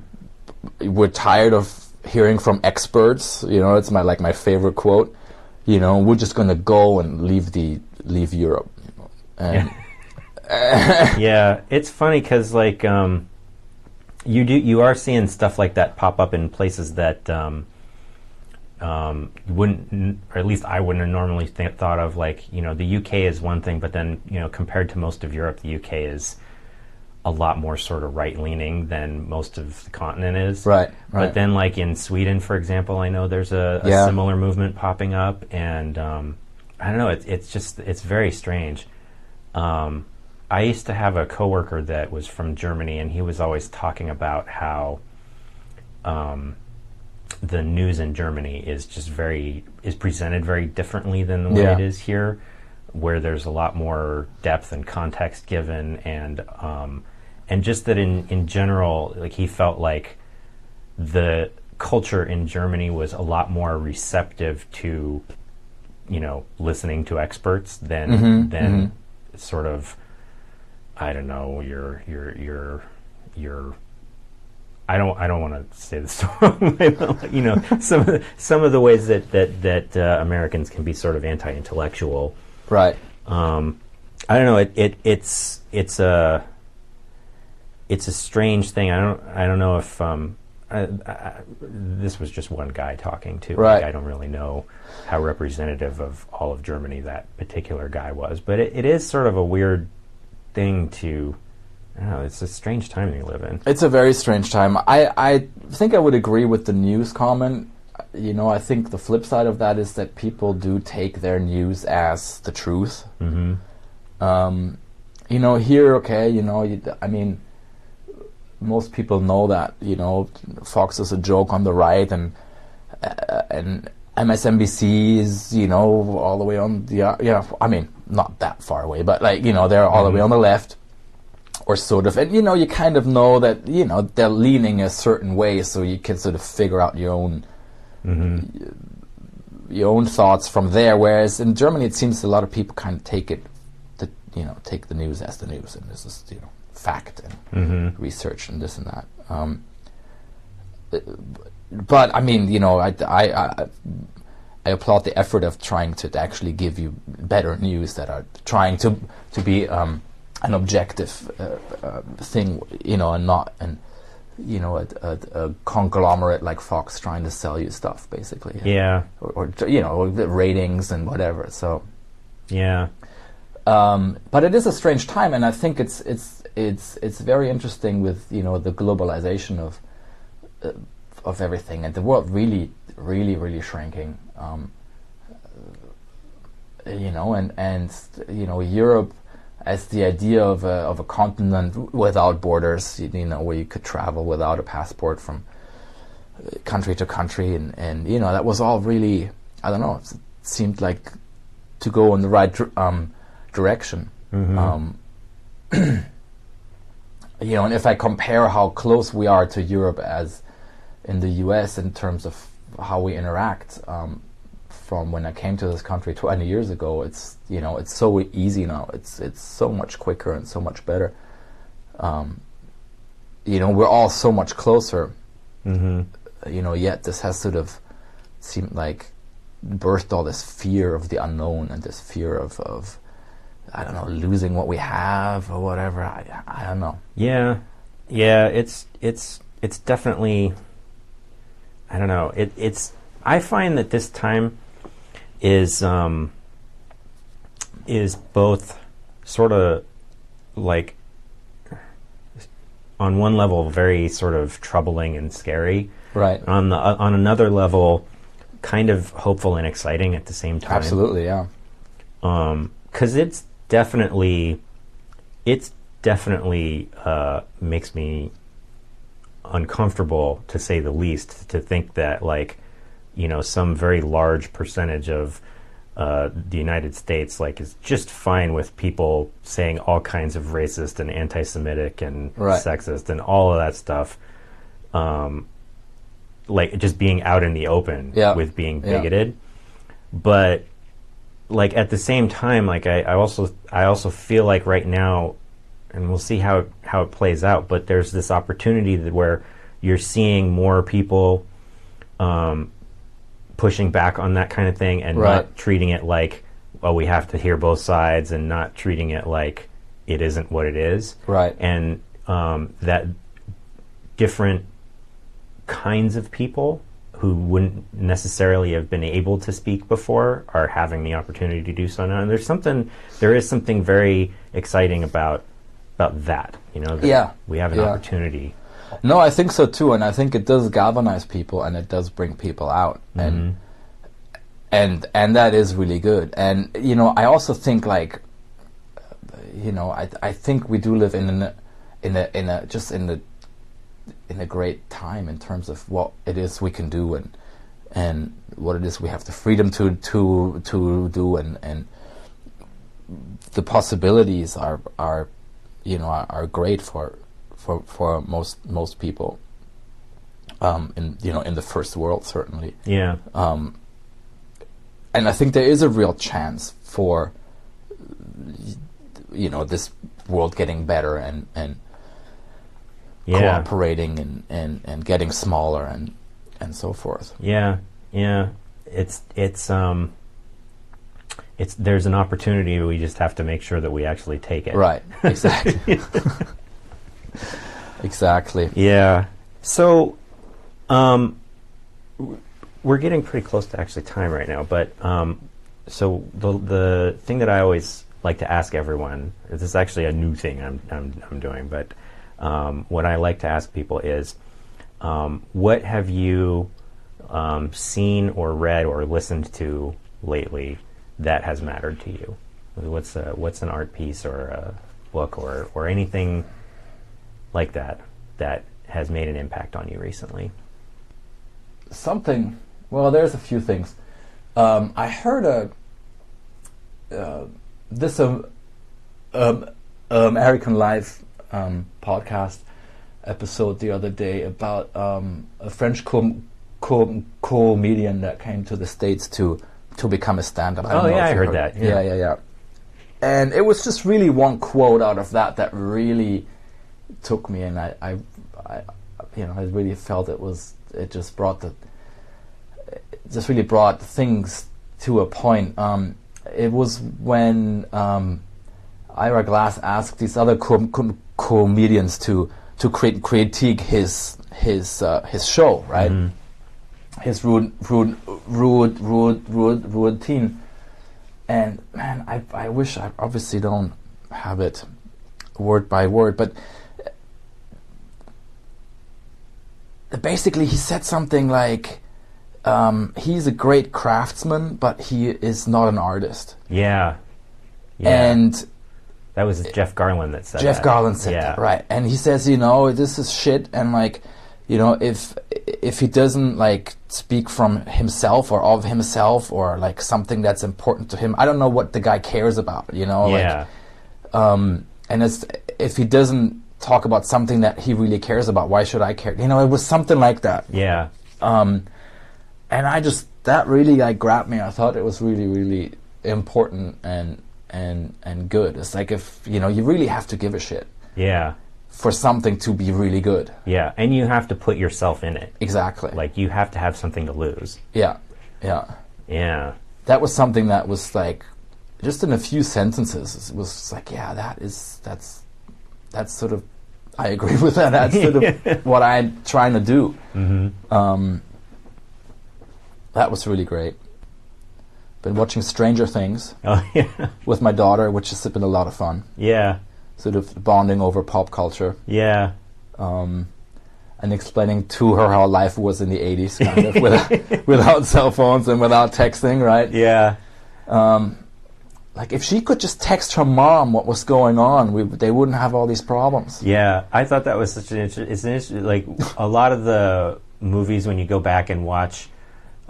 We're tired of hearing from experts. You know, it's my favorite quote. You know, we're just going to go and leave Europe. You know, and yeah, it's funny because like you are seeing stuff like that pop up in places that wouldn't, or at least I wouldn't have normally thought of. Like, you know, the UK is one thing, but then, you know, compared to most of Europe, the UK is a lot more sort of right-leaning than most of the continent is. Right. But then, like in Sweden, for example, I know there's a similar movement popping up, and I don't know. It's very strange. I used to have a coworker that was from Germany, and he was always talking about how the news in Germany is presented very differently than the way it is here, where there's a lot more depth and context given, and just that in general, like, he felt like the culture in Germany was a lot more receptive to, you know, listening to experts than sort of, I don't know, your I don't want to say this the wrong way, but, you know, some of the ways that Americans can be sort of anti-intellectual. Right. I don't know. It's a strange thing. I don't know if this was just one guy talking to. Right. Like, I don't really know how representative of all of Germany that particular guy was, but it is sort of a weird thing to. I don't know, it's a strange time we live in. It's a very strange time. I think I would agree with the news comment. You know, I think the flip side of that is that people do take their news as the truth. Mm-hmm. You know, here, okay, you know, I mean, most people know that, you know, Fox is a joke on the right, and MSNBC is, you know, all the way on the, I mean, not that far away, but, like, you know, they're all the way on the left. Or sort of, and, you know, you kind of know that, you know, they're leaning a certain way, so you can sort of figure out your own thoughts from there. Whereas in Germany, it seems a lot of people kind of take the news as the news, and this is, you know, fact and research and this and that. But I mean, you know, I applaud the effort of trying to actually give you better news that are trying to be an objective thing, you know, and not you know, a conglomerate like Fox trying to sell you stuff, basically. Yeah. Or you know, the ratings and whatever. So. Yeah. But it is a strange time, and I think it's very interesting with, you know, the globalization of everything, and the world really shrinking. You know, and you know, Europe as the idea of a continent without borders, you know, where you could travel without a passport from country to country, and you know, that was all really, I don't know, seemed like to go in the right direction. Mm-hmm. And if I compare how close we are to Europe as in the US in terms of how we interact, from when I came to this country 20 years ago, it's so easy now. It's so much quicker and so much better. We're all so much closer. Mm-hmm. Yet this has sort of seemed like birthed all this fear of the unknown and this fear of I don't know, losing what we have or whatever. I don't know. Yeah, it's definitely, I don't know. I find that this time is both sort of like, on one level very sort of troubling and scary. Right. On another level, kind of hopeful and exciting at the same time. Absolutely, yeah. 'Cause it's definitely makes me uncomfortable, to say the least, to think that some very large percentage of the United States is just fine with people saying all kinds of racist and anti-Semitic and sexist and all of that stuff, just being out in the open with being bigoted. But at the same time, I also feel like right now, and we'll see how it plays out, but there's this opportunity where you're seeing more people pushing back on that kind of thing and not treating it like, well, we have to hear both sides, and not treating it like it isn't what it is. Right. And that different kinds of people who wouldn't necessarily have been able to speak before are having the opportunity to do so now. And there is something very exciting about that, that we have an opportunity. No, I think so too, and I think it does galvanize people, and it does bring people out, and that is really good. And I also think I think we do live in a great time in terms of what it is we can do and what it is we have the freedom to do, and the possibilities are great for most people in the first world, certainly. Yeah. And I think there is a real chance for this world getting better and cooperating and getting smaller and so forth. Yeah. It's there's an opportunity. We just have to make sure that we actually take it. Right. Exactly. Exactly. Yeah. So, we're getting pretty close to actually time right now. But so the thing that I always like to ask everyone, this is actually a new thing I'm doing, but what I like to ask people is, what have you seen or read or listened to lately that has mattered to you? What's an art piece or a book or anything like that has made an impact on you recently? Well, there's a few things. I heard this American Life podcast episode the other day about a French comedian that came to the States to become a stand-up. I heard that. Yeah. And it was just really one quote out of that really took me, and I really felt it just really brought things to a point. It was when Ira Glass asked these other comedians to critique his show, right? Mm-hmm. His routine. And man, I wish, I obviously don't have it word by word, but basically he said something like, he's a great craftsman, but he is not an artist. Yeah. And that was Jeff Garlin that said that. Jeff Garlin said that, right. And he says, this is shit, and you know, if he doesn't like speak from himself or of himself or like something that's important to him, I don't know what the guy cares about, you know. Yeah. Like, and if he doesn't talk about something that he really cares about, why should I care? You know, it was something like that. Yeah. And that really like grabbed me. I thought it was really, really important and good. It's like, if you know, you really have to give a shit. Yeah. For something to be really good. Yeah, and you have to put yourself in it. Exactly. Like, you have to have something to lose. Yeah. Yeah. That was something that was like, just in a few sentences, it was like, yeah, that's sort of, I agree with that. That's sort of what I'm trying to do. Mm-hmm. That was really great. Been watching Stranger Things with my daughter, which has been a lot of fun. Yeah. Sort of bonding over pop culture. Yeah. And explaining to her how life was in the 80s, kind of, without cell phones and without texting, right? Yeah. Like, if she could just text her mom what was going on, they wouldn't have all these problems. Yeah, I thought that was such an like, a lot of the movies, when you go back and watch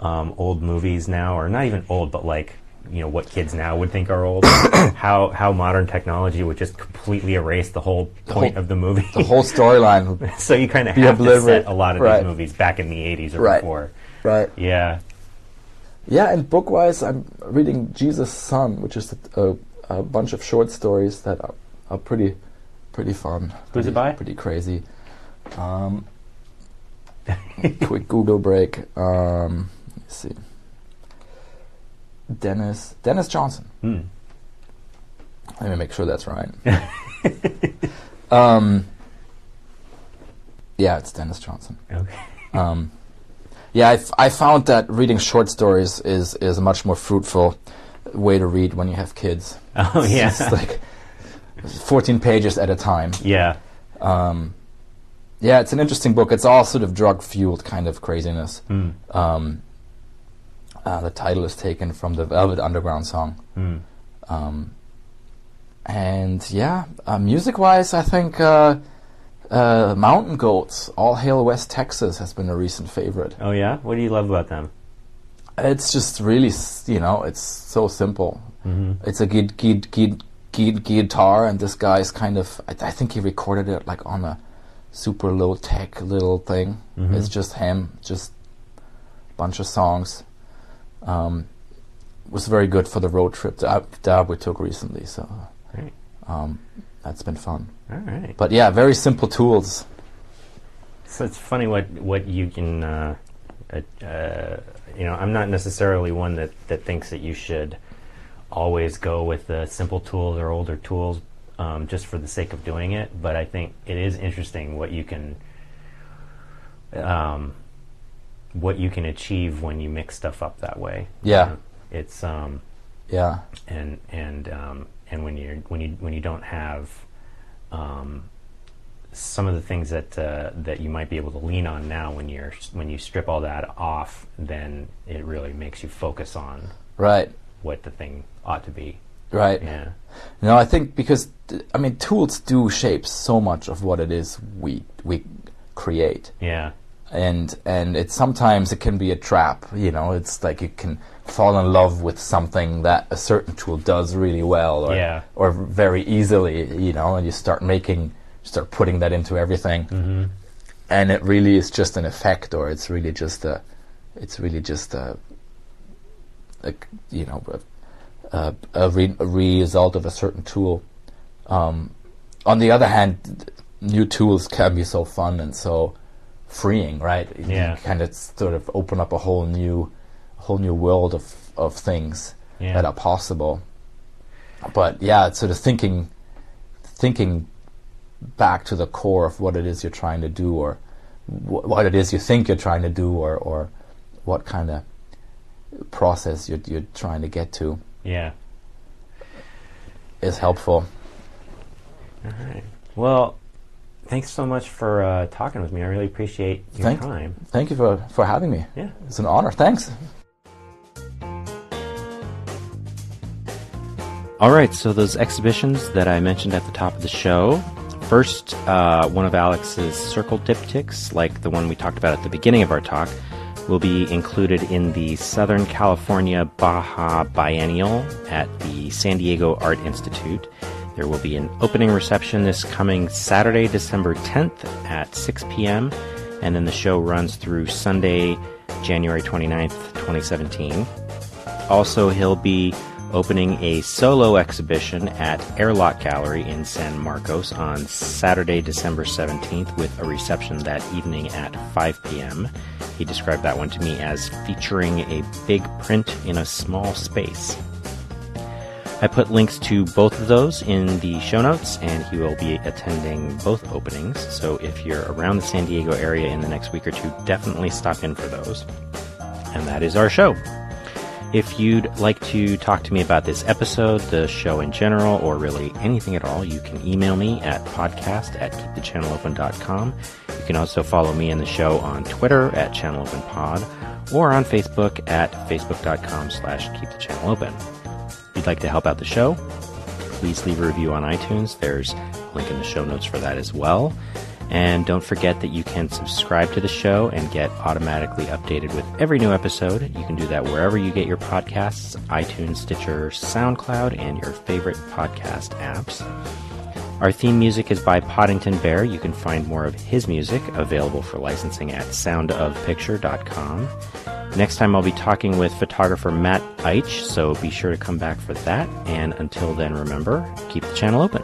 old movies now, or not even old, but like, you know, what kids now would think are old, how modern technology would just completely erase the whole point of the movie. The whole storyline. So you kind of have to set a lot of these movies back in the 80s or before. Right. Yeah. Yeah, and book-wise, I'm reading Jesus' Son, which is a bunch of short stories that are pretty fun. Who's it by? Pretty crazy. Quick Google break. Let's see. Dennis Johnson. Let me make sure that's right. Yeah, it's Dennis Johnson. Okay. Yeah, I found that reading short stories is a much more fruitful way to read when you have kids. Oh, yeah. It's like 14 pages at a time. Yeah. Yeah, it's an interesting book. It's all sort of drug-fueled kind of craziness. The title is taken from the Velvet Underground song. And yeah, music-wise, I think Mountain Goats, All Hail West Texas, has been a recent favorite. Oh yeah? What do you love about them? It's just really, you know, it's so simple. It's a guitar, and this guy's kind of, I think he recorded it like on a super low-tech little thing. It's just him, just a bunch of songs. Was very good for the road trip that we took recently, so Great. That's been fun. All right. But yeah, very simple tools. So it's funny what you can, you know, I'm not necessarily one that thinks that you should always go with the simple tools or older tools just for the sake of doing it, but I think it is interesting what you can achieve when you mix stuff up that way. Yeah. It's yeah. And when you don't have some of the things that you might be able to lean on now, when you strip all that off, then it really makes you focus on what the thing ought to be. Right. Yeah. No, I think because tools do shape so much of what it is we create. Yeah. And sometimes it can be a trap, you know. It's like you can fall in love with something that a certain tool does really well, or very easily, you know, and you start putting that into everything, and it really is just an effect, or it's really just a result of a certain tool. On the other hand, new tools can be so fun and so freeing, right? Yeah. You kind of sort of open up a whole new world of things that are possible. But yeah, it's sort of thinking back to the core of what it is you're trying to do, or what it is you think you're trying to do, or what kind of process you're trying to get to. Yeah. Is helpful. All right. Well, thanks so much for talking with me. I really appreciate your time. Thank you for having me. Yeah. It's an honor. Thanks. All right, so those exhibitions that I mentioned at the top of the show, First, one of Alex's circle diptychs, like the one we talked about at the beginning of our talk, will be included in the Southern California Baja Biennial at the San Diego Art Institute. There will be an opening reception this coming Saturday, December 10th at 6 p.m., and then the show runs through Sunday, January 29th, 2017. Also, he'll be opening a solo exhibition at Airlock Gallery in San Marcos on Saturday, December 17th, with a reception that evening at 5 p.m. He described that one to me as featuring a big print in a small space. I put links to both of those in the show notes, and he will be attending both openings, so if you're around the San Diego area in the next week or two, definitely stop in for those. And that is our show. If you'd like to talk to me about this episode, the show in general, or really anything at all, you can email me at podcast@keepthechanneleopen.com. You can also follow me and the show on Twitter at ChannelOpenPod, or on Facebook at facebook.com/keepthechanneleopen. If you'd like to help out the show, please leave a review on iTunes. There's a link in the show notes for that as well. And don't forget that you can subscribe to the show and get automatically updated with every new episode. You can do that wherever you get your podcasts, iTunes, Stitcher, SoundCloud, and your favorite podcast apps. Our theme music is by Poddington Bear. You can find more of his music available for licensing at soundofpicture.com. Next time I'll be talking with photographer Matt Eich, so be sure to come back for that. And until then, remember, keep the channel open.